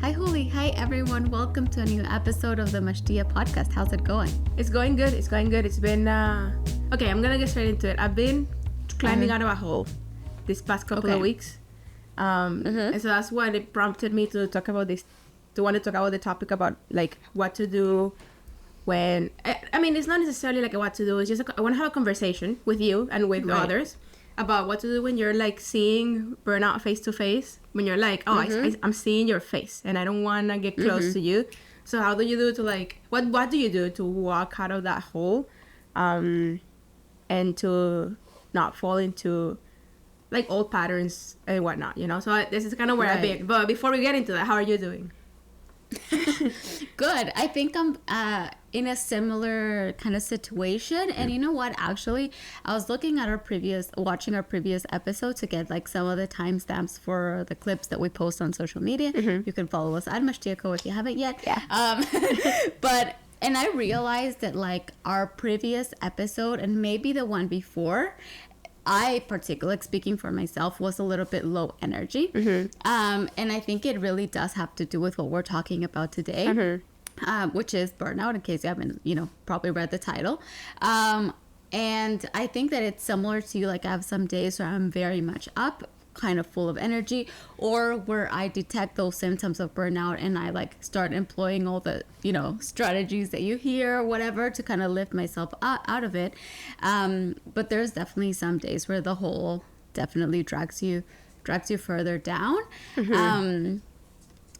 Hi, Huli. Hi, everyone. Welcome to a new episode of the Mashtia podcast. How's it going? It's going good. It's been, okay, I'm going to get straight into it. I've been climbing out of a hole this past couple of weeks. And so that's what it prompted me to talk about this, to want to talk about the topic about, like, what to do when, I mean, it's not necessarily like a what to do. It's just, I want to have a conversation with you and with others about what to do when you're, like, seeing burnout face to face. When you're like, oh, I'm seeing your face and I don't want to get close to you. So how do you do to, like, what do you do to walk out of that hole and to not fall into, like, old patterns and whatnot, you know? So this is kind of where I've been. But before we get into that, how are you doing? Good. I think I'm in a similar kind of situation. And you know what? Actually, I was looking at watching our previous episode to get like some of the timestamps for the clips that we post on social media. You can follow us at Mashtiako if you haven't yet. And I realized that like our previous episode and maybe the one before, I particularly, speaking for myself, was a little bit low energy. And I think it really does have to do with what we're talking about today, which is burnout, in case you haven't, probably read the title. And I think that it's similar to you. Like I have some days where I'm very much up, kind of full of energy, or where I detect those symptoms of burnout and I like start employing all the strategies that you hear or whatever to kind of lift myself out of it. But there's definitely some days where the hole definitely drags you further down.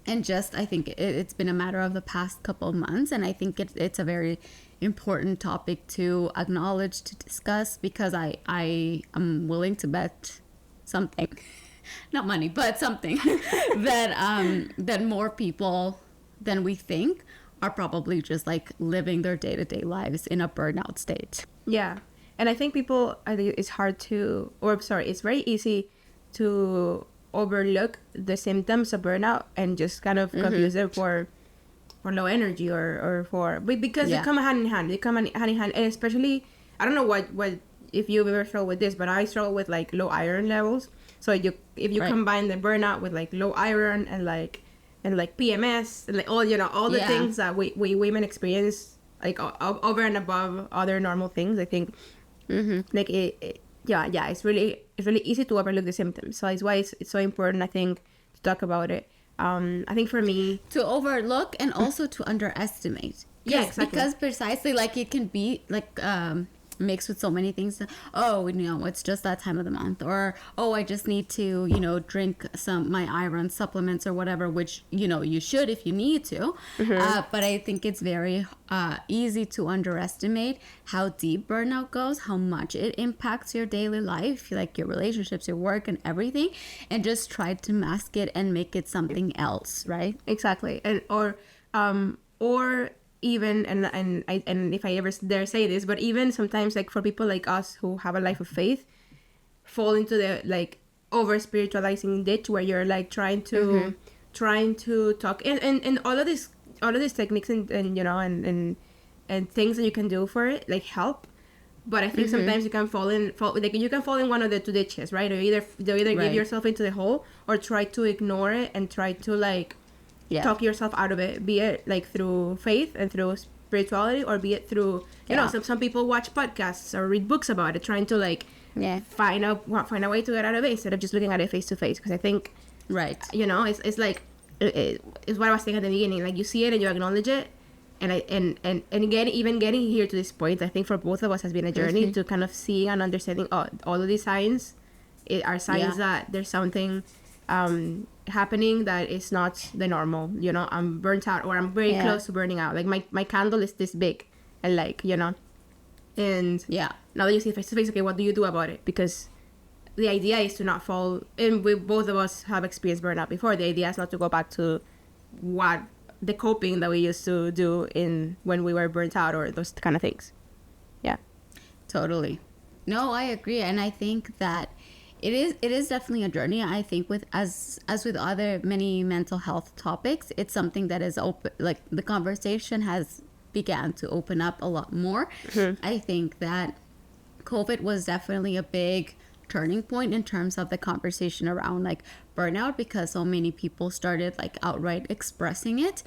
And just I think it's been a matter of the past couple of months, and I think it's a very important topic to acknowledge, to discuss, because I am willing to bet something, not money, but something that more people than we think are probably just like living their day-to-day lives in a burnout state. Yeah. And I think it's very easy to overlook the symptoms of burnout and just kind of confuse it for low energy because they come hand in hand. And especially, I don't know what if you've ever struggled with this, but I struggle with like low iron levels. So if you combine the burnout with like low iron and like PMS and like all the things that we women experience like over and above other normal things, I think like it's really easy to overlook the symptoms. So it's why it's so important, I think, to talk about it. I think for me, to overlook and also to underestimate. Yeah, exactly. Because precisely like it can be like mixed with so many things. It's just that time of the month, or I just need to drink my iron supplements or whatever, which you should if you need to. But I think it's very easy to underestimate how deep burnout goes, how much it impacts your daily life, like your relationships, your work, and everything, and just try to mask it and make it something else, right? Exactly. And or even and if I ever dare say this, but even sometimes like for people like us who have a life of faith, fall into the like over spiritualizing ditch where you're like trying to talk and all of these techniques and things that you can do for it like help. But I think sometimes you can fall in one of the two ditches, right? Or either give yourself into the hole or try to ignore it and try to like talk yourself out of it, be it like through faith and through spirituality, or be it through some people watch podcasts or read books about it, trying to like find a way to get out of it instead of just looking at it face to face. Because I think it's like it's what I was saying at the beginning, like you see it and you acknowledge it, and again, even getting here to this point, I think for both of us has been a journey to kind of seeing and understanding all of these signs are signs that there's something happening that is not the normal. I'm burnt out, or I'm very close to burning out. Like my candle is this big, and like and now that you see it face to face, okay, what do you do about it? Because the idea is to not fall, and both of us have experienced burnout before. The idea is not to go back to what the coping that we used to do when we were burnt out or those kind of things. Totally. No, I agree. And I think that it is definitely a journey. I think with as with other many mental health topics, it's something that is open, like the conversation has began to open up a lot more. I think that COVID was definitely a big turning point in terms of the conversation around like burnout, because so many people started like outright expressing it,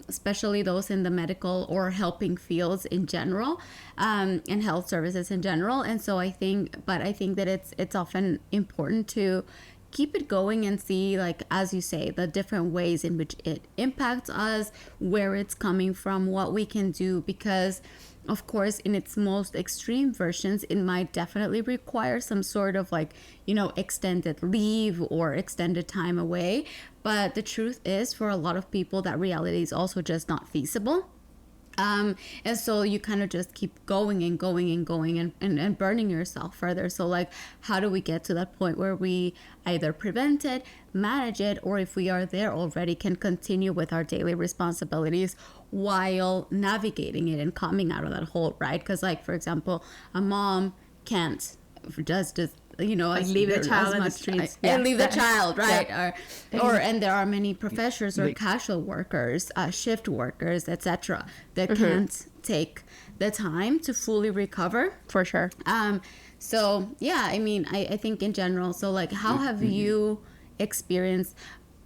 especially those in the medical or helping fields in general, and health services in general. And so I think that it's often important to keep it going and see, like, as you say, the different ways in which it impacts us, where it's coming from, what we can do, because of course in its most extreme versions it might definitely require some sort of like, you know, extended leave or extended time away. But the truth is, for a lot of people, that reality is also just not feasible. And so you kind of just keep going and going and going and burning yourself further. So like, how do we get to that point where we either prevent it, manage it, or if we are there already, can continue with our daily responsibilities while navigating it and coming out of that hole, right? Because like, for example, a mom can't just you know, like leave the child on the streets and leave the child, right? Or and there are many professors or casual workers, shift workers, etc., that can't take the time to fully recover, for sure. So yeah, I mean, I think in general, so like, how have you experienced,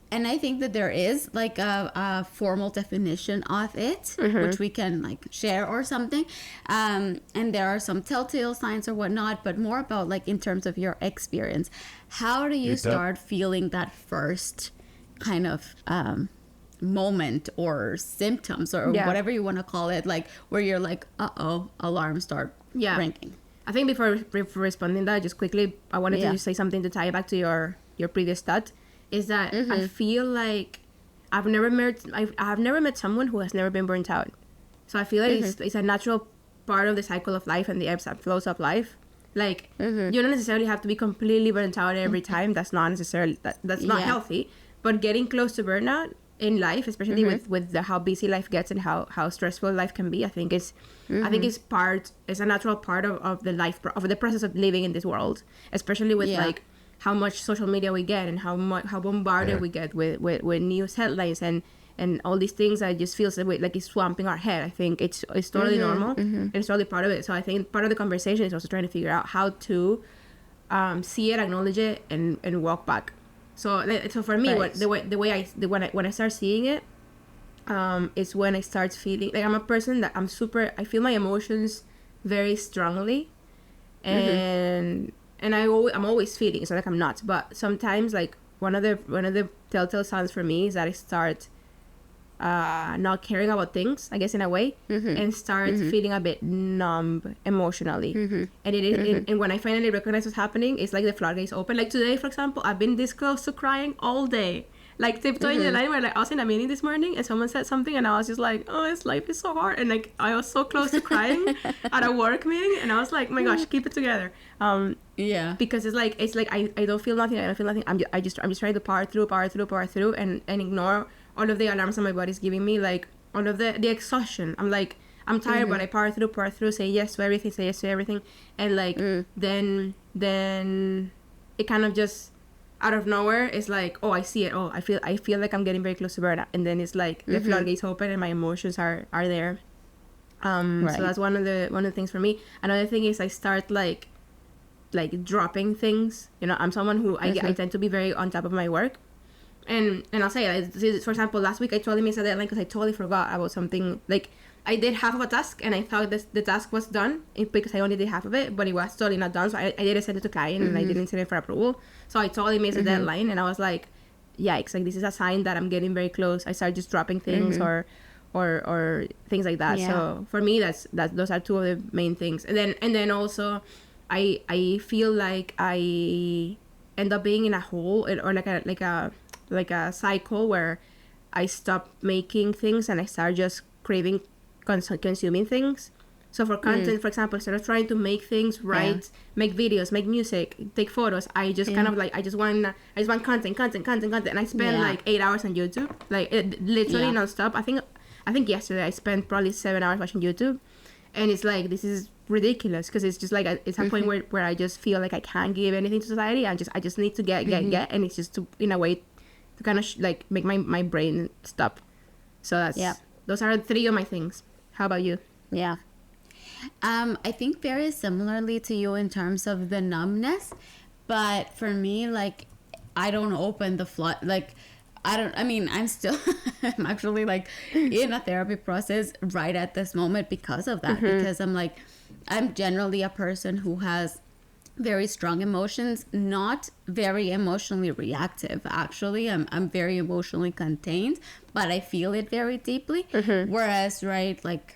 and I think that there is like a formal definition of it, which we can like share or something. And there are some telltale signs or whatnot, but more about like in terms of your experience. How do you start feeling that first kind of moment or symptoms or whatever you want to call it, like where you're like, uh-oh, alarms start ringing? I think before responding that, just quickly, I wanted to just say something to tie it back to your previous thought. Is that I feel like I've never met someone who has never been burnt out. So I feel like it's a natural part of the cycle of life and the ebbs and flows of life. Like, you don't necessarily have to be completely burnt out every time. That's not necessarily, that's not healthy. But getting close to burnout in life, especially with how busy life gets and how stressful life can be, I think it's a natural part of the life, of the process of living in this world, especially with like how much social media we get and how bombarded we get with news headlines and all these things that just feels like it's swamping our head. I think it's totally normal and it's totally part of it. So I think part of the conversation is also trying to figure out how to see it, acknowledge it, and walk back. So for me, when I start seeing it, is when I start feeling like I'm a person that I feel my emotions very strongly, and I'm always feeling. It's not like I'm not, but sometimes like one of the telltale signs for me is that I start not caring about things, I guess, in a way, and start feeling a bit numb emotionally. And it is, and when I finally recognize what's happening, it's like the floodgates open. Like today, for example, I've been this close to crying all day. Like tiptoeing the line where like I was in a meeting this morning and someone said something and I was just like, oh, this life is so hard, and like I was so close to crying at a work meeting, and I was like, oh my gosh, keep it together. Because it's like I don't feel nothing. I'm just trying to power through and ignore all of the alarms that my body's giving me, like all of the exhaustion. I'm like, I'm tired, but I power through, say yes to everything, and like then it kind of just out of nowhere, it's like, oh, I see it. Oh, I feel like I'm getting very close to burnout, and then it's like the floodgates open and my emotions are there. So that's one of the things for me. Another thing is I start like dropping things. You know, I'm someone who I tend to be very on top of my work, and I'll say, like, for example, last week I totally missed a deadline because I totally forgot about something. Like, I did half of a task and I thought the task was done because I only did half of it, but it was totally not done. So I didn't send it to client and I didn't send it for approval. So I totally missed the deadline, and I was like, yikes, like this is a sign that I'm getting very close. I started just dropping things or things like that. So for me, those are two of the main things. And then also I feel like I end up being in a hole or like a cycle where I stop making things and I start just craving consuming things. So for content, for example, instead of trying to make things, make videos, make music, take photos, I just kind of like I just want content, and I spend like 8 hours on YouTube, like literally nonstop. I think yesterday I spent probably 7 hours watching YouTube, and it's like, this is ridiculous, because it's just like it's a point where I just feel like I can't give anything to society. I just need to get, and it's just to, in a way, to kind of like make my brain stop. So that's those are three of my things. How about you? Yeah. I think very similarly to you in terms of the numbness, but for me, like, I don't open the flood, like, I'm still, I'm actually like in a therapy process right at this moment because of that, because I'm generally a person who has very strong emotions, not very emotionally reactive. Actually, I'm very emotionally contained, but I feel it very deeply. Whereas, right, like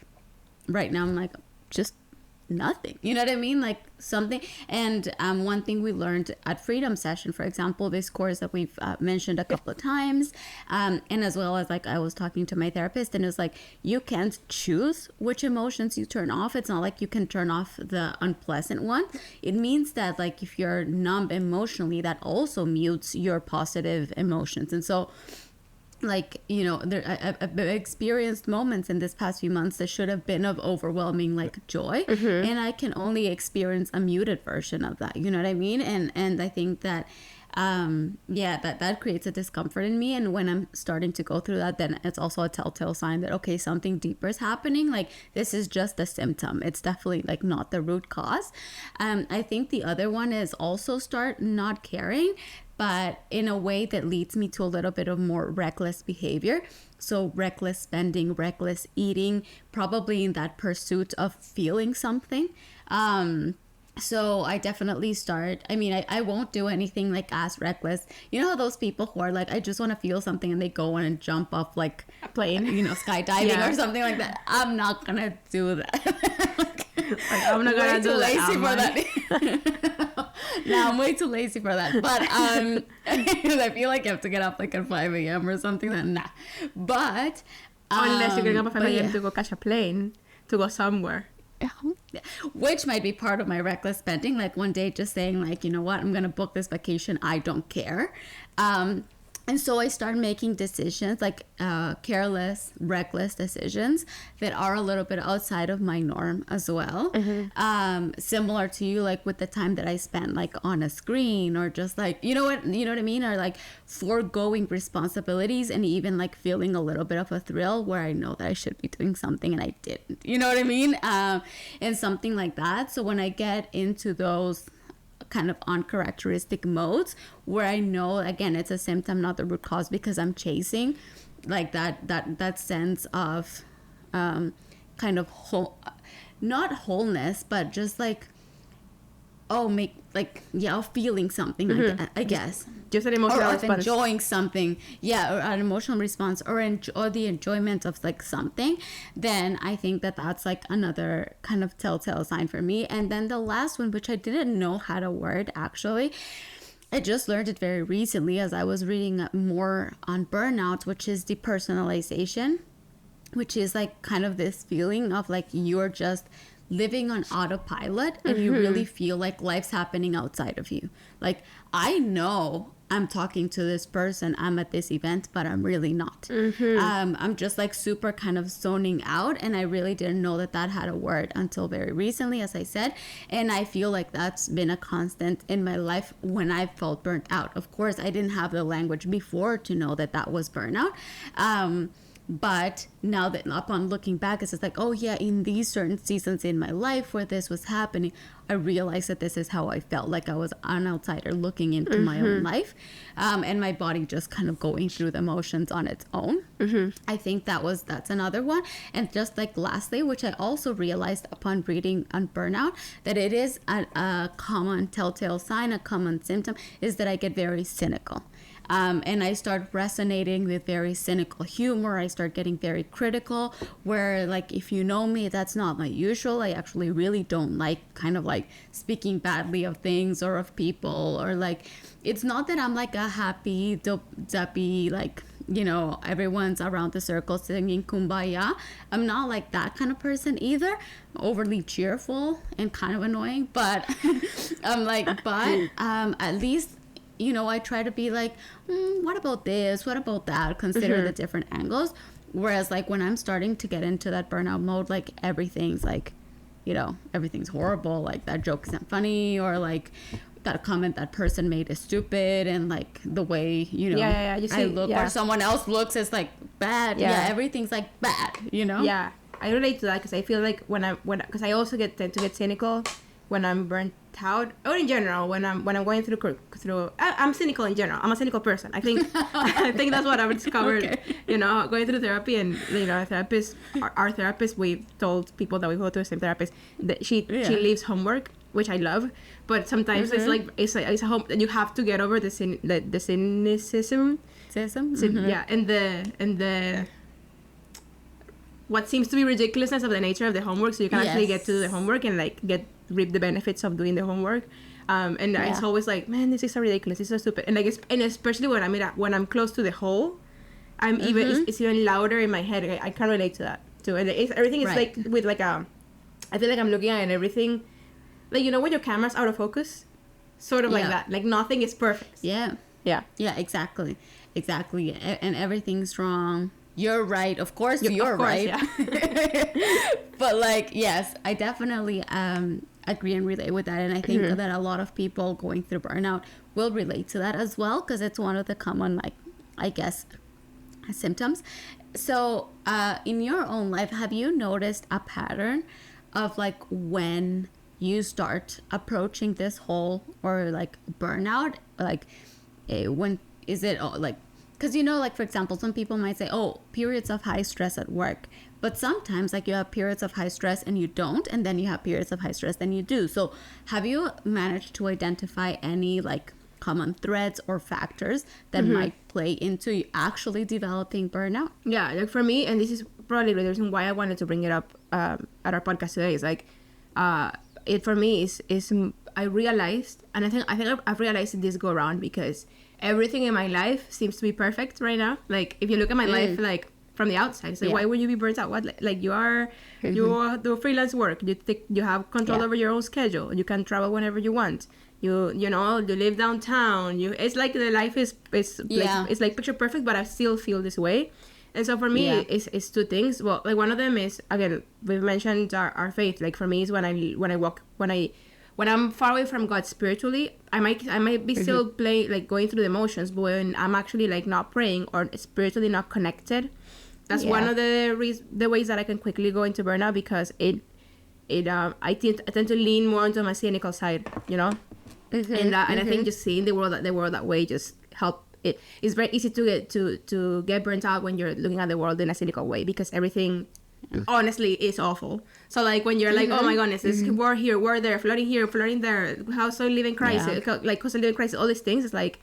right now, I'm like just nothing. You know what I mean? Like something. And one thing we learned at Freedom Session, for example, this course that we've mentioned a couple of times, and as well as like I was talking to my therapist, and it's like you can't choose which emotions you turn off. It's not like you can turn off the unpleasant one. It means that like if you're numb emotionally, that also mutes your positive emotions. And so, like, you know, I've experienced moments in this past few months that should have been of overwhelming like joy, and I can only experience a muted version of that. You know what I mean? And I think that that creates a discomfort in me, and when I'm starting to go through that, then it's also a telltale sign that okay, something deeper is happening. Like this is just a symptom. It's definitely like not the root cause. I think the other one is also start not caring, but in a way that leads me to a little bit of more reckless behavior. So reckless spending, reckless eating, probably in that pursuit of feeling something. So I definitely start, I won't do anything like as reckless. You know how those people who are like, I just want to feel something, and they go on and jump off like a plane, you know, skydiving or something like that. I'm not going to do that. Like, I'm not gonna do lazy that. For that. No, I'm way too lazy for that. But I feel like you have to get up like at 5 a.m. or something. Nah. But unless you're getting up at 5 a.m. to go catch a plane to go somewhere. Which might be part of my reckless spending. Like one day just saying like, you know what, I'm gonna book this vacation. I don't care. And so I started making decisions, like careless, reckless decisions that are a little bit outside of my norm as well. Similar to you, like with the time that I spent like on a screen, or just like, you know what I mean? Or like foregoing responsibilities and even like feeling a little bit of a thrill where I know that I should be doing something and I didn't. You know what I mean? And something like that. So when I get into those kind of uncharacteristic modes where I know again it's a symptom, not the root cause, because I'm chasing like that sense of kind of not wholeness, but just like feeling something, I guess. Just an emotional or response. Enjoying something, or an emotional response, or the enjoyment of like something, then I think that that's like another kind of telltale sign for me. And then the last one, which I didn't know how to word actually, I just learned it very recently as I was reading more on burnout, which is depersonalization, which is like kind of this feeling of like you're just living on autopilot and you really feel like life's happening outside of you. Like, I know I'm talking to this person, I'm at this event, but I'm really not. I'm just like super kind of zoning out, and I really didn't know that had a word until very recently, as I said. And I feel like that's been a constant in my life when I felt burnt out. Of course, I didn't have the language before to know that was burnout. But now that upon looking back, it's just like, oh yeah, in these certain seasons in my life where this was happening, I realized that this is how I felt, like I was an outsider looking into my own life, and my body just kind of going through the motions on its own. I think that's another one. And just like lastly, which I also realized upon reading on burnout, that it is a common telltale sign, a common symptom, is that I get very cynical. And I start resonating with very cynical humor. I start getting very critical, where like, if you know me, that's not my usual. I actually really don't like kind of like speaking badly of things or of people, or like, it's not that I'm like a happy, duppy, like, you know, everyone's around the circle singing kumbaya. I'm not like that kind of person either. Overly cheerful and kind of annoying, but I'm like, at least, you know, I try to be like, what about this? What about that? Consider the different angles. Whereas like when I'm starting to get into that burnout mode, like everything's like, you know, everything's horrible. Like that joke isn't funny, or like that comment that person made is stupid, and like the way, you know, I look or someone else looks is like bad. Yeah, everything's like bad, you know? Yeah. I relate to that because I feel like because I also tend to get cynical when I'm burnt out, or in general when I'm going through I'm cynical in general. I'm a cynical person. I think I think that's what I've discovered. Okay. You know, going through therapy, and you know, our therapist, we've told people that we go to the same therapist that she leaves homework, which I love, but sometimes it's like it's a home that you have to get over the cynicism. Yeah, and the what seems to be ridiculousness of the nature of the homework, so you can actually get to do the homework and like reap the benefits of doing the homework. It's always like, man, this is so ridiculous, this is so stupid, and like and especially when I'm close to the hole, I'm even it's even louder in my head. I can relate to that too, and everything is like with like I feel like I'm looking at everything, like, you know, when your camera's out of focus, sort of like that, like nothing is perfect. Yeah, exactly, and everything's wrong. You're right, of course, you're right. Yeah. But like, yes, I definitely agree and relate with that, and I think that a lot of people going through burnout will relate to that as well, because it's one of the common, like, I guess, symptoms. So in your own life, have you noticed a pattern of like when you start approaching this whole or like burnout, like when is it like, because, you know, like, for example, some people might say, oh, periods of high stress at work. But sometimes, like, you have periods of high stress and you don't, and then you have periods of high stress and you do. So have you managed to identify any, like, common threads or factors that might play into actually developing burnout? Yeah, like for me, and this is probably the reason why I wanted to bring it up at our podcast today, is like, it for me is I realized, and I think I've realized this go around because everything in my life seems to be perfect right now. Like, if you look at my life, like, from the outside, it's like, why would you be burnt out? What, like you do freelance work. You have control over your own schedule. You can travel whenever you want. You know, you live downtown. It's like the life is like, it's like picture perfect, but I still feel this way. And so for me, it's two things. Well, like, one of them is, again, we've mentioned our faith. Like, for me, is when I'm far away from God spiritually, I might be still going through the motions, but when I'm actually like not praying or spiritually not connected, that's one of the ways that I can quickly go into burnout, because I tend to lean more into my cynical side, you know, and I think just seeing the world that way just help. It's very easy to get burnt out when you're looking at the world in a cynical way, because everything honestly is awful. So like when you're like, oh my goodness, this war here, war there, flooding there, house of living crisis, like cost of living crisis, all these things, it's like,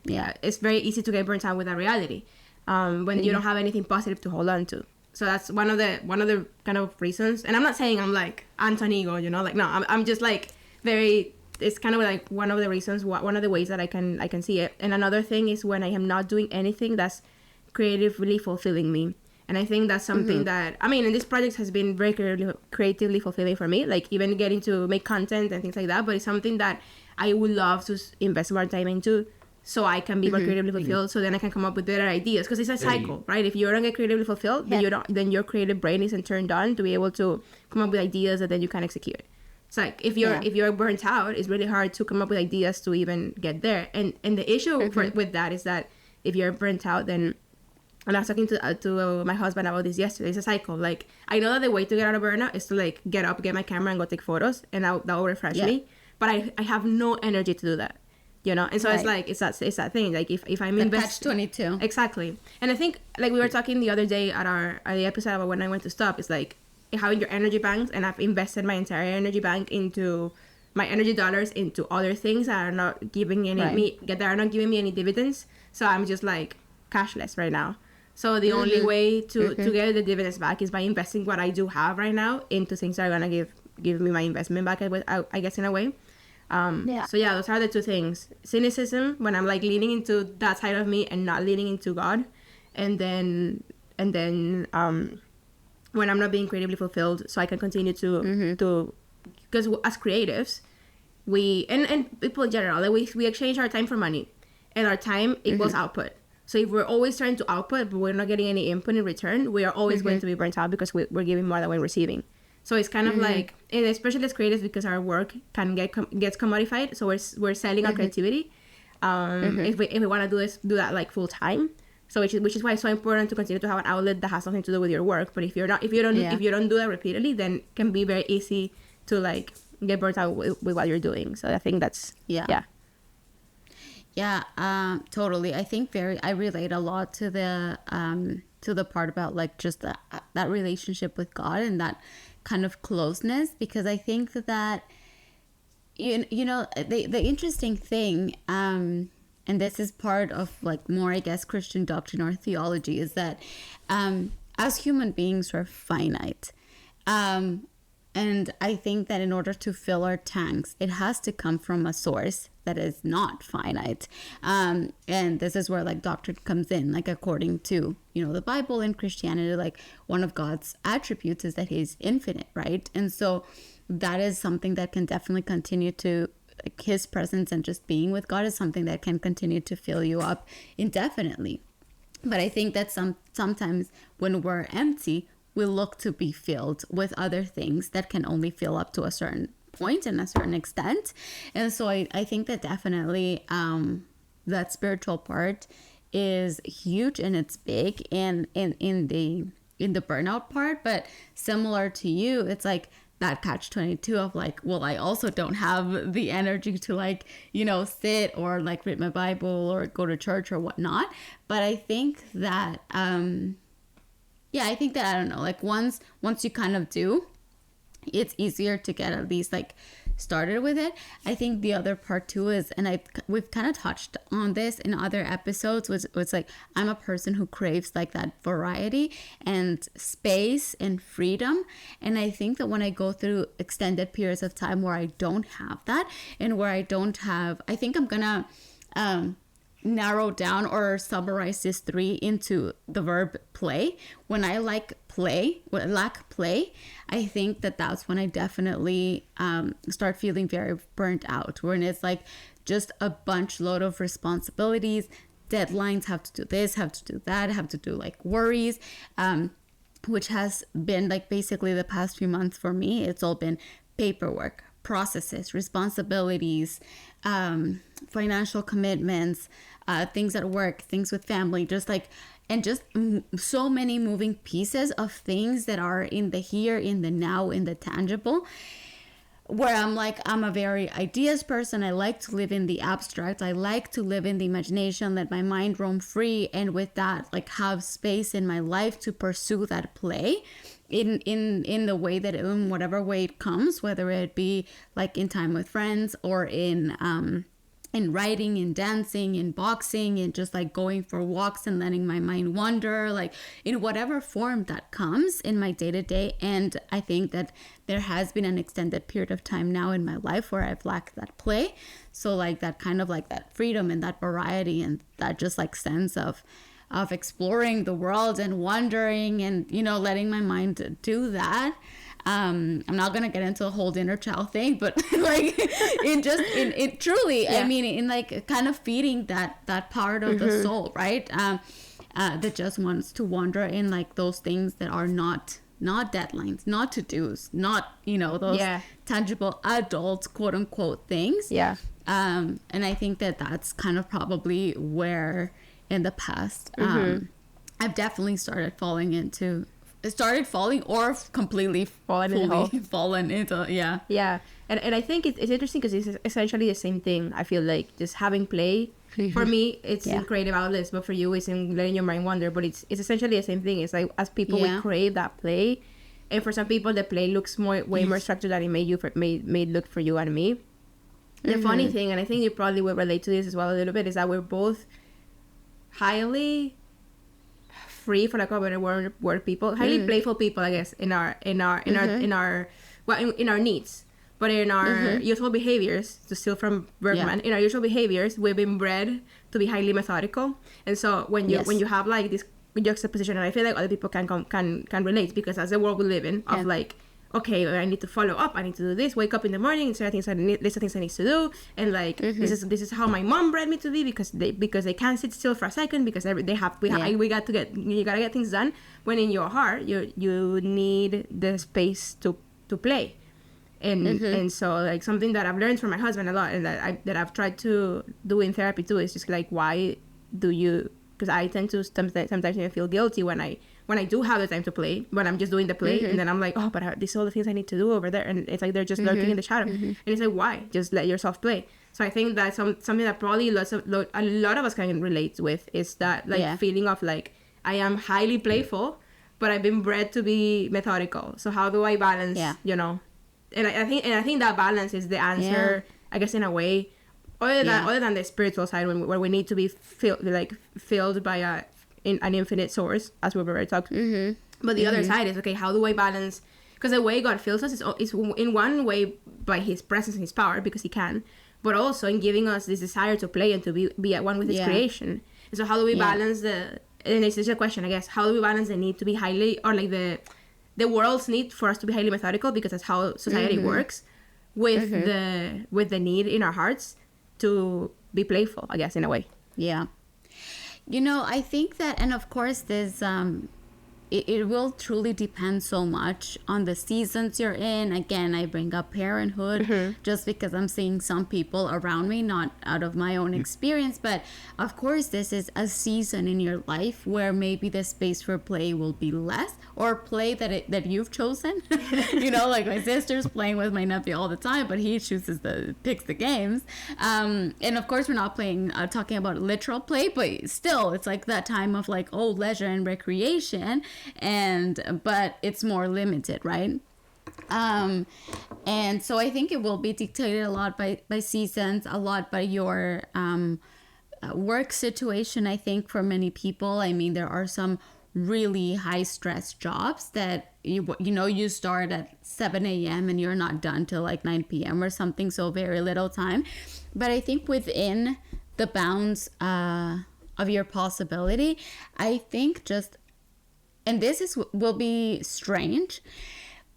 it's very easy to get burnt out with that reality when you don't have anything positive to hold on to. So that's one of the kind of reasons. And I'm not saying I'm like anti-ego, you know, like, no, I'm just like very, it's kind of like one of the reasons, one of the ways that I can see it. And another thing is when I am not doing anything that's creatively fulfilling me. And I think that's something that, I mean, and this project has been very creatively fulfilling for me, like even getting to make content and things like that. But it's something that I would love to invest more time into, so I can be more creatively fulfilled, so then I can come up with better ideas. Because it's a cycle, right? If you don't get creatively fulfilled, then your creative brain isn't turned on to be able to come up with ideas that then you can execute. It's like if you're burnt out, it's really hard to come up with ideas to even get there. And the issue with that is that if you're burnt out, then, and I was talking to my husband about this yesterday, it's a cycle. Like, I know that the way to get out of burnout is to like get up, get my camera, and go take photos, and that will refresh me. But I have no energy to do that, you know. And so it's like it's that thing. Like if I'm investing, catch-22. Exactly. And I think, like, we were talking the other day at the episode about when I went to stop. It's like having your energy banks, and I've invested my entire energy bank into my energy dollars into other things that are not giving me any dividends. So I'm just like cashless right now. So the only way to get the dividends back is by investing what I do have right now into things that are gonna give me my investment back, I guess, in a way. So yeah, those are the two things: cynicism, when I'm like leaning into that side of me and not leaning into God, and then when I'm not being creatively fulfilled, so I can continue to because as creatives, we and people in general, like we exchange our time for money, and our time equals output. So if we're always trying to output, but we're not getting any input in return, we are always going to be burnt out, because we're giving more than we're receiving. So it's kind of like, and especially as creatives, because our work gets commodified. So we're selling our creativity. If we want to do that like full time, So which is why it's so important to continue to have an outlet that has something to do with your work. But if you don't do that repeatedly, then it can be very easy to like get burnt out with what you're doing. So I think that's totally. I think I relate a lot to the part about like just that relationship with God and that kind of closeness, because I think that you know the interesting thing, and this is part of like more, I guess, Christian doctrine or theology, is that as human beings we're finite. And I think that in order to fill our tanks, it has to come from a source that is not finite. And this is where like doctrine comes in, like according to, you know, the Bible and Christianity, like one of God's attributes is that he's infinite, right? And so that is something that can definitely continue to, like, his presence and just being with God is something that can continue to fill you up indefinitely. But I think that sometimes when we're empty, we look to be filled with other things that can only fill up to a certain point and a certain extent. And so I think that definitely that spiritual part is huge and it's big in the burnout part. But similar to you, it's like that catch-22 of like, well, I also don't have the energy to like, you know, sit or like read my Bible or go to church or whatnot. But I think that I think that, I don't know, like once you kind of do, it's easier to get at least like started with it. I think the other part too is, and we've kind of touched on this in other episodes, was like I'm a person who craves like that variety and space and freedom. And I think that when I go through extended periods of time where I don't have that, and where I think I'm gonna narrow down or summarize this 3 into the verb play. When I lack play, I think that that's when I definitely start feeling very burnt out, when it's like just a bunch load of responsibilities, deadlines, have to do this, have to do that, have to do like worries, which has been like basically the past few months for me. It's all been paperwork, processes, responsibilities, financial commitments, things at work, things with family, just like, and just so many moving pieces of things that are in the here, in the now, in the tangible, where I'm like, I'm a very ideas person. I like to live in the abstract. I like to live in the imagination, let my mind roam free, and with that, like, have space in my life to pursue that play in the way that, in whatever way it comes, whether it be like in time with friends or in writing, in dancing, in boxing, and just like going for walks and letting my mind wander, like in whatever form that comes in my day-to-day. And I think that there has been an extended period of time now in my life where I've lacked that play. So like that kind of like that freedom and that variety and that just like sense of exploring the world and wondering and, you know, letting my mind do that. I'm not gonna get into a whole inner child thing, but like it truly, yeah. I mean, in like kind of feeding that part of the soul, right? That just wants to wander in like those things that are not deadlines, not to-dos, not, you know, those tangible adult quote unquote things. Yeah. And I think that that's kind of probably where in the past, I've definitely started falling or completely fallen into and I think it's interesting because it's essentially the same thing. I feel like just having play for me, it's in creative outlets, but for you it's in letting your mind wander. But it's essentially the same thing. It's like, as people, we crave that play, and for some people the play looks way more structured than it made look for you and me. The funny thing, and I think you probably will relate to this as well a little bit, is that we're both highly free, for lack of a better word people, highly playful people, I guess, in our needs, but in our usual behaviors, to steal from Bergman, in our usual behaviors, we've been bred to be highly methodical. And so when you have like this juxtaposition, and I feel like other people can relate, because that's the world we live in, of like, okay, I need to follow up, I need to do this, wake up in the morning, list of things I need to do, and like this is how my mom bred me to be, because they can't sit still for a second, because you gotta get things done, when in your heart you need the space to play. And so like something that I've learned from my husband a lot, and that I've tried to do in therapy too, is just like, why do you because I tend to sometimes even feel guilty when I do have the time to play, when I'm just doing the play, and then I'm like, oh, but these are all the things I need to do over there, and it's like they're just lurking in the shadow, and it's like, why? Just let yourself play. So I think that's something that probably a lot of us can relate with, is that like feeling of like, I am highly playful, but I've been bred to be methodical. So how do I balance, you know? And I think that balance is the answer, I guess, in a way, other than the spiritual side, where we need to be filled by an infinite source, as we've already talked. But the other side is, okay, how do I balance? Because the way God fills us is in one way by his presence and his power, because he can, but also in giving us this desire to play and to be at one with his creation. And so how do we balance and it's just a question, I guess, how do we balance the need to be highly, or like the world's need for us to be highly methodical, because that's how society works, with the need in our hearts to be playful, I guess, in a way. Yeah. You know, I think that, and of course there's it will truly depend so much on the seasons you're in. Again, I bring up parenthood just because I'm seeing some people around me, not out of my own experience, but of course this is a season in your life where maybe the space for play will be less, or play that you've chosen. You know, like my sister's playing with my nephew all the time, but he picks the games. And of course we're not playing, talking about literal play, but still it's like that time of like, oh, leisure and recreation. But it's more limited, right? And so I think it will be dictated a lot by seasons, a lot by your work situation. I think for many people, I mean, there are some really high stress jobs that you start at 7 a.m. and you're not done till like 9 p.m. or something, so very little time. But I think within the bounds of your possibility, I think just, and this will be strange,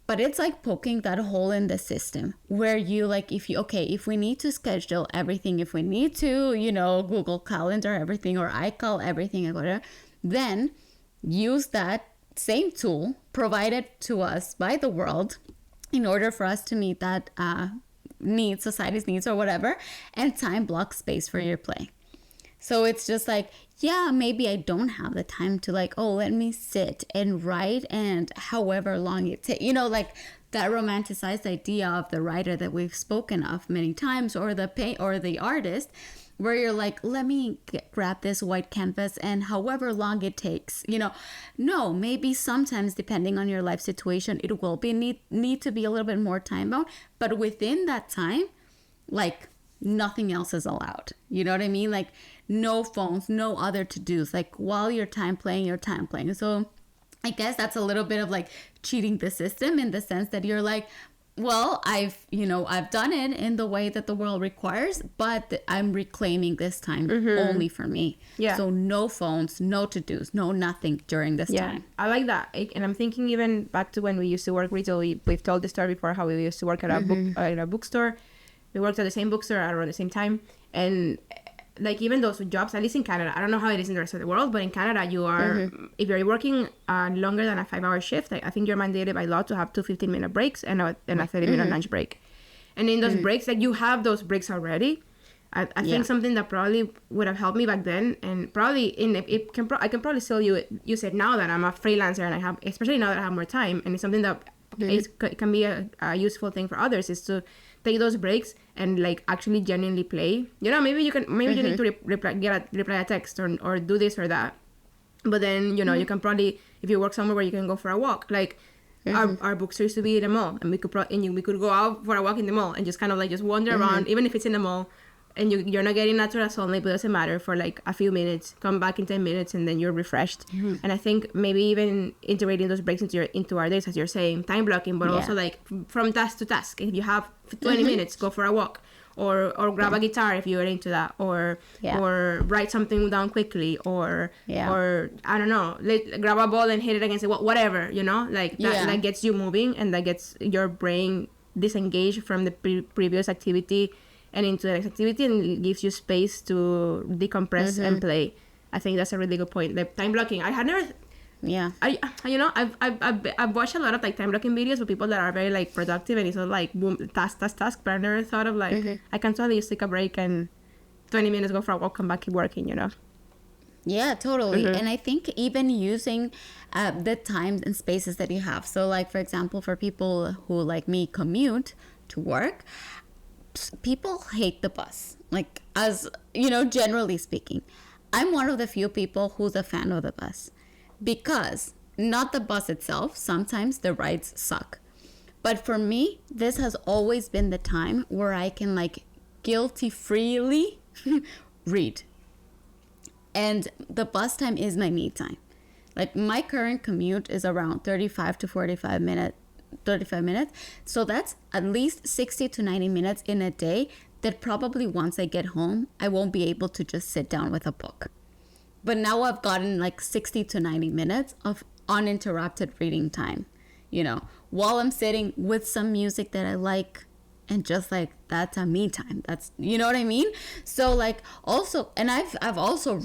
but it's like poking that hole in the system where you like, if we need to schedule everything, if we need to, Google Calendar everything, or iCal everything, or whatever, then use that same tool provided to us by the world in order for us to meet that society's needs or whatever, and time block space for your play. So it's just like, yeah, maybe I don't have the time to like, oh, let me sit and write, and however long it takes, like that romanticized idea of the writer that we've spoken of many times, or the artist, where you're like, let me grab this white canvas and however long it takes, no, maybe sometimes depending on your life situation, it will be need to be a little bit more time bound, but within that time, like nothing else is allowed. You know what I mean? Like no phones, no other to-dos, like while you're time playing. So I guess that's a little bit of like cheating the system, in the sense that you're like, well, I've done it in the way that the world requires, but I'm reclaiming this time only for me. Yeah. So no phones, no to-dos, no nothing during this time. I like that. And I'm thinking even back to when we used to work retail. We've told the story before how we used to work at a bookstore. We worked at the same bookstore around the same time. And like even those jobs, at least in Canada, I don't know how it is in the rest of the world, but in Canada, you are, if you're working longer than a 5-hour shift, I think you're mandated by law to have 2 15-minute breaks and a 30-minute lunch break. And in those breaks, like you have those breaks already. I think something that probably would have helped me back then, and probably I can probably still use it now that I'm a freelancer, and I have, especially now that I have more time, and it's something that can be a useful thing for others, is to take those breaks and like actually genuinely play. Maybe you need to reply a text or do this or that, but then you can probably, if you work somewhere where you can go for a walk, like our bookstore used to be in the mall, and we could go out for a walk in the mall and just kind of like just wander around, even if it's in the mall, and you're not getting natural sunlight, but it doesn't matter, for like a few minutes, come back in 10 minutes, and then you're refreshed. And I think maybe even integrating those breaks into our days, as you're saying, time blocking, but also like from task to task. If you have 20 minutes, go for a walk, or grab a guitar if you're into that, or write something down quickly, or I don't know, grab a ball and hit it against it, whatever, like that gets you moving, and that gets your brain disengaged from the previous activity and into the next activity, and gives you space to decompress and play. I think that's a really good point. Like time blocking, I had never. Yeah. I've watched a lot of like time blocking videos with people that are very like productive, and it's all like boom, task. But I never thought of like I can totally just take a break and 20 minutes, go for a walk, come back, keep working. Yeah, totally. And I think even using the times and spaces that you have. So like, for example, for people who like me commute to work, people hate the bus. Like, as you know, generally speaking, I'm one of the few people who's a fan of the bus, because not the bus itself, sometimes the rides suck. But for me, this has always been the time where I can like guilty freely read. And the bus time is my me time. Like, my current commute is around 35 to 35 minutes. So that's at least 60 to 90 minutes in a day that probably once I get home, I won't be able to just sit down with a book. But now I've gotten like 60 to 90 minutes of uninterrupted reading time, you know, while I'm sitting with some music that I like, and just like, that's a me time. That's, you know what I mean? So like, also, and I've also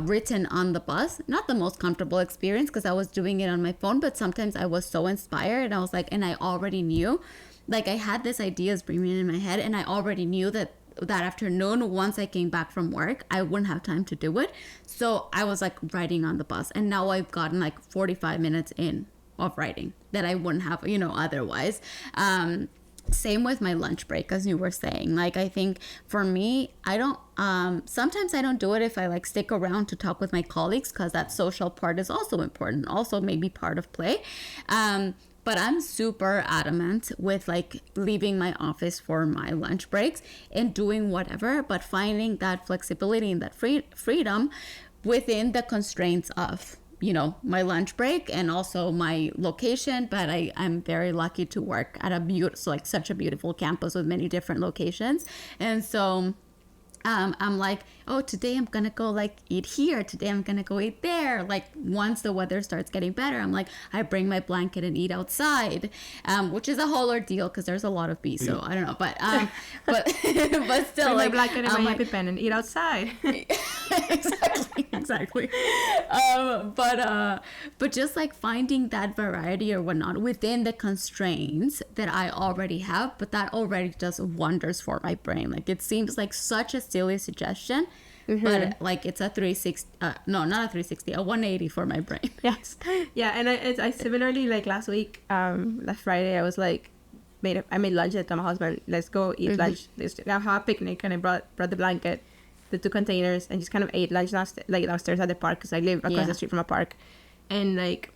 written on the bus. Not the most comfortable experience, because I was doing it on my phone, but sometimes I was so inspired, and I was like, and I already knew, like, I had this ideas brimming in my head, and I already knew that afternoon, once I came back from work, I wouldn't have time to do it. So I was like writing on the bus, and now I've gotten like 45 minutes in of writing that I wouldn't have, you know, otherwise. Same with my lunch break, as you were saying. Like, I think for me, I don't, sometimes I don't do it if I like stick around to talk with my colleagues, because that social part is also important, also maybe part of play. But I'm super adamant with like leaving my office for my lunch breaks and doing whatever, but finding that flexibility and that freedom within the constraints of, you know, my lunch break and also my location. But I'm very lucky to work at like such a beautiful campus with many different locations. And so I'm like, oh, today I'm gonna go like eat here, today I'm gonna go eat there. Like, once the weather starts getting better, I'm like, I bring my blanket and eat outside, which is a whole ordeal because there's a lot of bees, so I don't know, but but still, bring like, my blanket and my EpiPen and eat outside. exactly. But just like finding that variety or whatnot within the constraints that I already have, but that already does wonders for my brain. Like, it seems like such a silly suggestion, but like, it's a 360, no, not a 360, a 180 for my brain. Yes. Yeah. And I similarly, like last week, last Friday, I was like, I made lunch and told my husband, let's go eat lunch. Let's have a picnic. And I brought the blanket, the 2 containers, and just kind of ate lunch downstairs at the park, because I live across the street from a park. And like,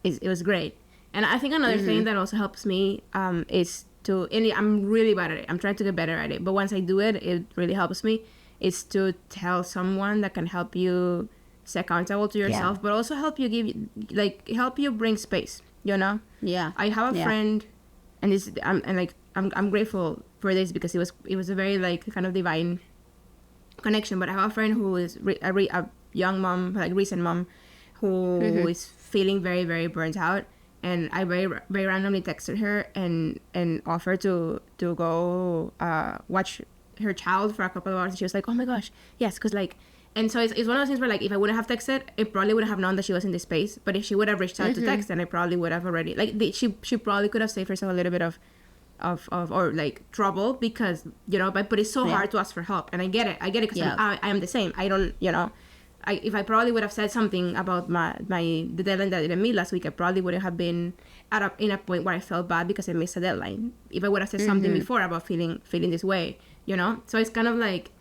it was great. And I think another thing that also helps me is to, and I'm really bad at it. I'm trying to get better at it. But once I do it, it really helps me, is to tell someone that can help you stay accountable to yourself, but also help you bring space, you know? Yeah. I have a friend, and this, I'm grateful for this, because it was a very like kind of divine connection. But I have a friend who is a young mom, like recent mom, who is feeling very, very burnt out. And I very, very randomly texted her and offered to go watch her child for a couple of hours. And she was like, oh my gosh, yes, because like, and so it's one of those things where like, if I wouldn't have texted, I probably would have known that she was in this space. But if she would have reached out to text, then I probably would have already, like, she probably could have saved herself a little bit of or like trouble, because, you know, but it's so hard to ask for help. And I get it because I am the same. I don't, you know, if I probably would have said something about the deadline that I didn't meet last week, I probably wouldn't have been in a point where I felt bad because I missed a deadline. If I would have said something before about feeling this way, you know. So it's kind of like,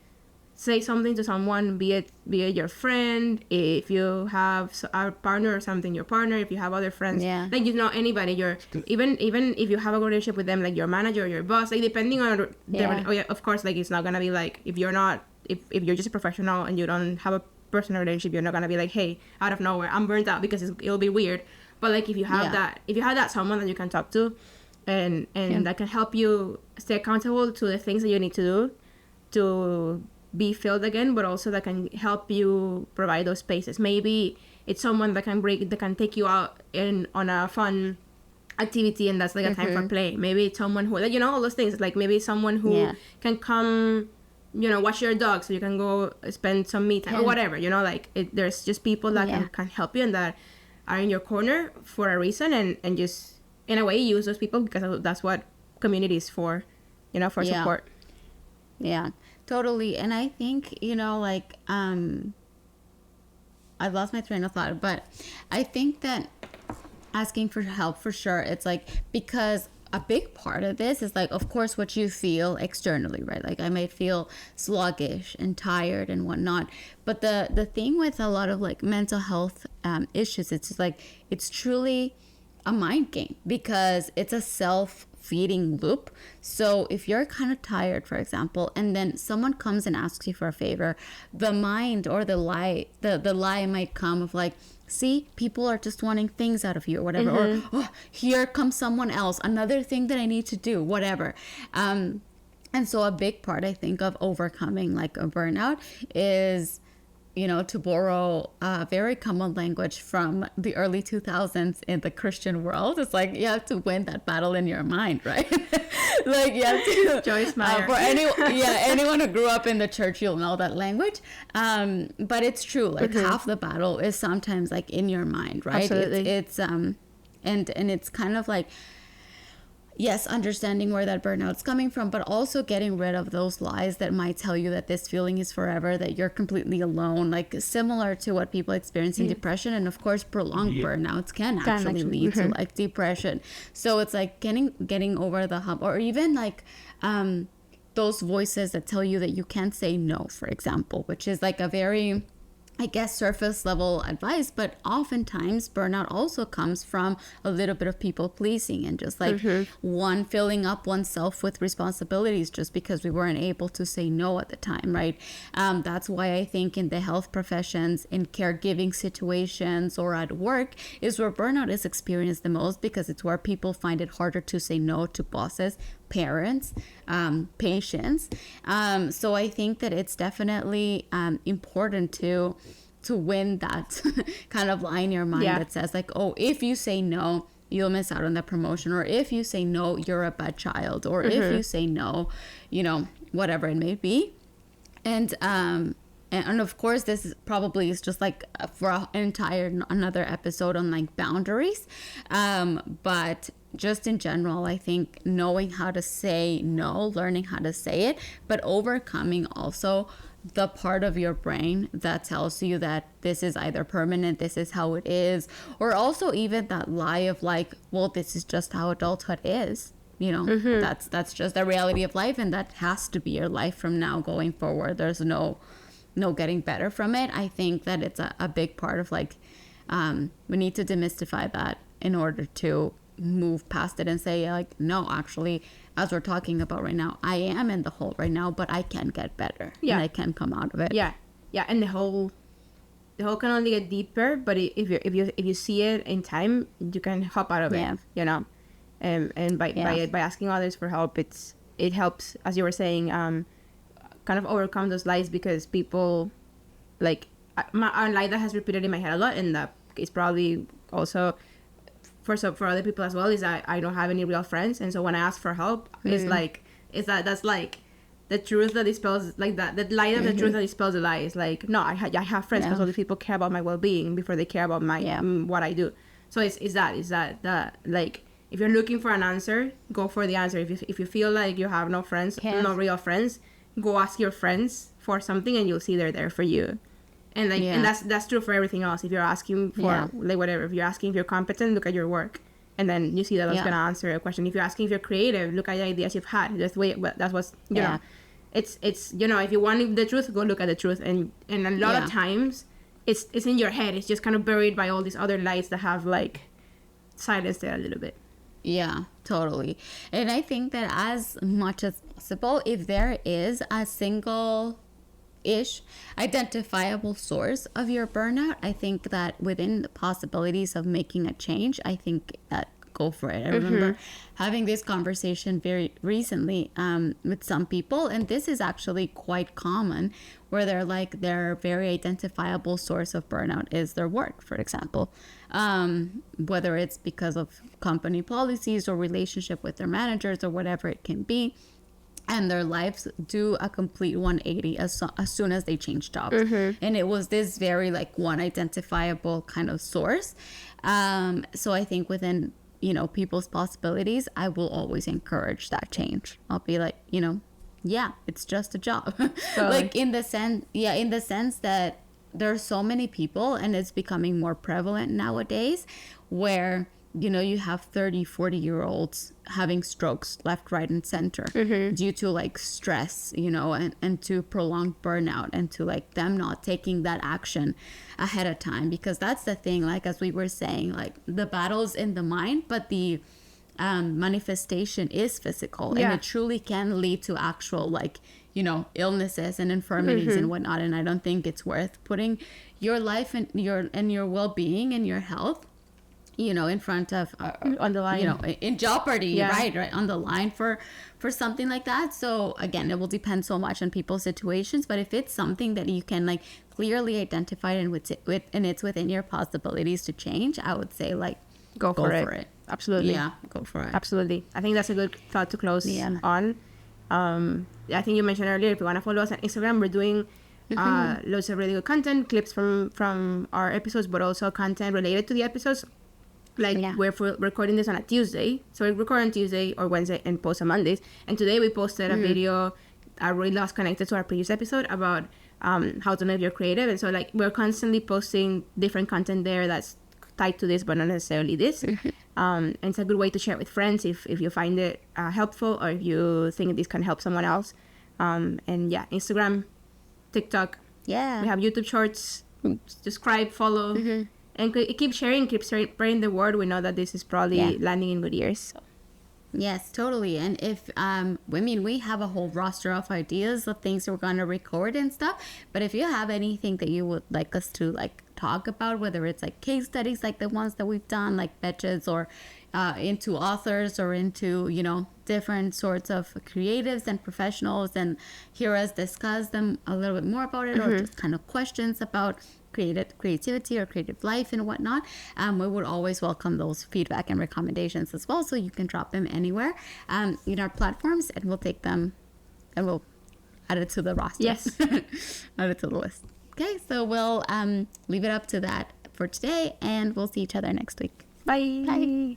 say something to someone, be it your friend, if you have a partner or something, your partner, if you have other friends, like, you know, anybody, even if you have a relationship with them, like your manager or your boss, like, depending on of course, like, it's not gonna be like, if you're just a professional and you don't have a personal relationship, you're not gonna be like, hey, out of nowhere, I'm burnt out, because it'll be weird. But like, if you have that someone that you can talk to, and that can help you stay accountable to the things that you need to do to be filled again, but also that can help you provide those spaces. Maybe it's someone that can take you out on a fun activity, and that's like a time for play. Maybe it's someone who, like, you know, all those things. Like, maybe it's someone who can come, you know, watch your dog so you can go spend some me time or whatever, you know. Like, there's just people that can help you and that are in your corner for a reason, and just in a way use those people, because that's what community is for, you know, for support. Yeah, totally. And I think, you know, like, I lost my train of thought, but I think that asking for help, for sure, it's like, because a big part of this is like, of course, what you feel externally, right? Like I might feel sluggish and tired and whatnot, but the thing with a lot of like mental health issues, it's just like, it's truly a mind game, because it's a self-feeding loop. So if you're kind of tired, for example, and then someone comes and asks you for a favor, the mind or the lie might come of like, see, people are just wanting things out of you or whatever, or oh, here comes someone else, another thing that I need to do, whatever. And so a big part, I think, of overcoming like a burnout is, you know, to borrow a very common language from the early 2000s in the Christian world, it's like you have to win that battle in your mind, right? Like you have to. Joyce Meyer. For anyone who grew up in the church, you'll know that language. But it's true. Like half the battle is sometimes like in your mind, right? Absolutely. It's and it's kind of like, yes, understanding where that burnout's coming from, but also getting rid of those lies that might tell you that this feeling is forever, that you're completely alone, like similar to what people experience in depression. And of course, prolonged burnouts can actually lead to like depression. So it's like getting over the hump, or even like those voices that tell you that you can't say no, for example, which is like a very, I guess, surface level advice, but oftentimes burnout also comes from a little bit of people pleasing and just like one filling up oneself with responsibilities just because we weren't able to say no at the time, right? That's why I think in the health professions, in caregiving situations, or at work is where burnout is experienced the most, because it's where people find it harder to say no to bosses, parents, patients. So I think that it's definitely important to win that kind of lie in your mind that says like, oh, if you say no, you'll miss out on the promotion, or if you say no, you're a bad child, or if you say no, you know, whatever it may be. And of course, this is probably is just like for an entire another episode on like boundaries, but just in general, I think knowing how to say no, learning how to say it, but overcoming also the part of your brain that tells you that this is either permanent, this is how it is, or also even that lie of like, well, this is just how adulthood is. You know, that's just the reality of life, and that has to be your life from now going forward. There's no getting better from it. I think that it's a big part of like, we need to demystify that in order to move past it and say like, no, actually, as we're talking about right now, I am in the hole right now, but I can get better. And I can come out of it. And the hole can only get deeper, but if you see it in time, you can hop out of it, you know. And by asking others for help, it helps, as you were saying, kind of overcome those lies, because people like a lie that has repeated in my head a lot, and that is probably also for other people as well, is that I don't have any real friends, and so when I ask for help, that's like the truth that dispels like that, the light of the truth that dispels the lie. Is like, no, I have friends, because other people care about my well-being before they care about my what I do. So is that like, if you're looking for an answer, go for the answer. If you feel like you have no friends, no real friends, go ask your friends for something, and you'll see they're there for you. And like, and that's true for everything else. If you're asking for like whatever, if you're asking if you're competent, look at your work, and then you see that that's gonna answer a question. If you're asking if you're creative, look at the ideas you've had. That's what's you know. It's you know, if you want the truth, go look at the truth. And a lot of times, it's in your head. It's just kind of buried by all these other lights that have like silenced it a little bit. Yeah, totally. And I think that as much as possible, if there is a single ish identifiable source of your burnout, I think that within the possibilities of making a change, I think that go for it. I remember having this conversation very recently with some people, and this is actually quite common, where they're like, their very identifiable source of burnout is their work, for example, whether it's because of company policies or relationship with their managers or whatever it can be. And their lives do a complete 180 as soon as they change jobs. And it was this very like one identifiable kind of source. So I think within, you know, people's possibilities, I will always encourage that change. I'll be like, you know, yeah, it's just a job. Like in the sense that there are so many people, and it's becoming more prevalent nowadays, where you have 30-40-year-olds having strokes left, right, and center due to like stress, and to prolonged burnout, and to like them not taking that action ahead of time. Because that's the thing, like as we were saying, like the battle's in the mind, but the manifestation is physical, and it truly can lead to actual like illnesses and infirmities and whatnot. And I don't think it's worth putting your life and your well-being and your health in front of on the line, in jeopardy, right on the line for something like that. So again, it will depend so much on people's situations, but if it's something that you can like clearly identify and it's within your possibilities to change, I would say like go for it. Absolutely. Yeah, go for it. Absolutely. I think that's a good thought to close on. I think you mentioned earlier, if you want to follow us on Instagram, we're doing loads of really good content, clips from our episodes, but also content related to the episodes. Like we're recording this on a Tuesday, so we record on Tuesday or Wednesday and post on Mondays. And today we posted a video, a really lost connected to our previous episode about how to know if you're creative. And so like we're constantly posting different content there that's tied to this, but not necessarily this. And it's a good way to share it with friends if you find it helpful, or if you think this can help someone else. And Instagram, TikTok. Yeah, we have YouTube Shorts. Subscribe, follow. And keep sharing, spreading the word. We know that this is probably landing in good ears. So. Yes, totally. And if, we have a whole roster of ideas of things we're going to record and stuff. But if you have anything that you would like us to like talk about, whether it's like case studies like the ones that we've done, like Betches, or into authors, or into, different sorts of creatives and professionals, and hear us discuss them a little bit more about it, or just kind of questions about creativity or creative life and whatnot, we would always welcome those feedback and recommendations as well. So you can drop them anywhere in our platforms, and we'll take them and we'll add it to the roster. Yes. Add it to the list. Okay, so we'll leave it up to that for today, and we'll see each other next week. Bye.